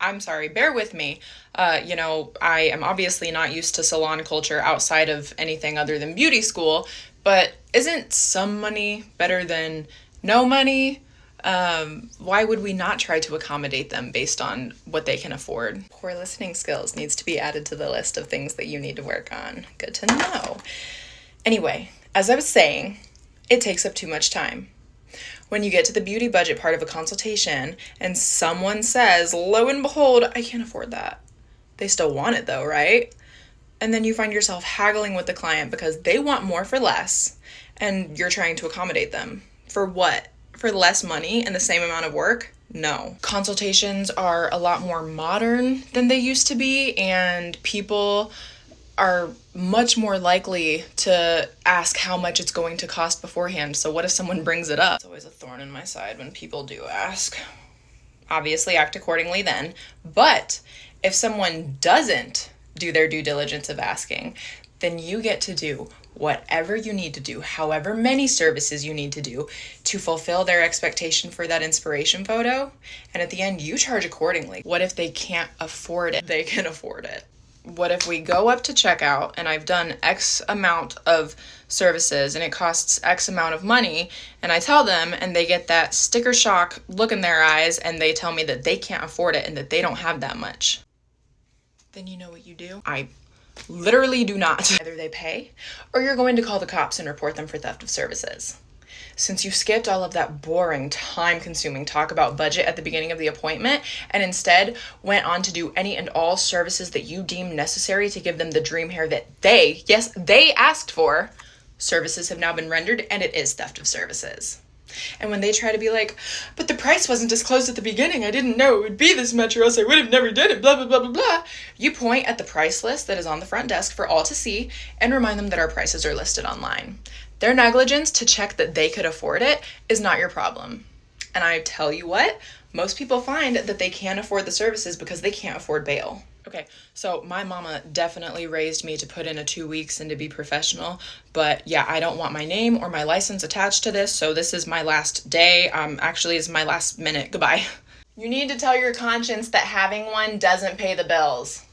I'm sorry, bear with me. I am obviously not used to salon culture outside of anything other than beauty school, but isn't some money better than no money? Why would we not try to accommodate them based on what they can afford? Poor listening skills needs to be added to the list of things that you need to work on. Good to know. Anyway, as I was saying, it takes up too much time. When you get to the beauty budget part of a consultation and someone says, lo and behold, I can't afford that. They still want it though, right? And then you find yourself haggling with the client because they want more for less and you're trying to accommodate them. For what? For less money and the same amount of work? No. Consultations are a lot more modern than they used to be, and people are much more likely to ask how much it's going to cost beforehand. So what if someone brings it up? It's always a thorn in my side when people do ask. Obviously, act accordingly then. But if someone doesn't do their due diligence of asking, then you get to do whatever you need to do, however many services you need to do to fulfill their expectation for that inspiration photo. And at the end, you charge accordingly. What if they can't afford it? They can afford it. What if we go up to checkout and I've done X amount of services and it costs X amount of money, and I tell them and they get that sticker shock look in their eyes and they tell me that they can't afford it and that they don't have that much? Then you know what you do? I literally do not. Either they pay or you're going to call the cops and report them for theft of services. Since you skipped all of that boring, time-consuming talk about budget at the beginning of the appointment and instead went on to do any and all services that you deem necessary to give them the dream hair that they asked for, services have now been rendered and it is theft of services. And when they try to be like, but the price wasn't disclosed at the beginning, I didn't know it would be this much or else I would have never done it, blah, blah, blah, blah, blah. You point at the price list that is on the front desk for all to see and remind them that our prices are listed online. Their negligence to check that they could afford it is not your problem. And I tell you what, most people find that they can't afford the services because they can't afford bail. Okay, so my mama definitely raised me to put in a 2 weeks and to be professional, but yeah, I don't want my name or my license attached to this, so this is my last day. Actually, is my last minute. Goodbye. You need to tell your conscience that having one doesn't pay the bills.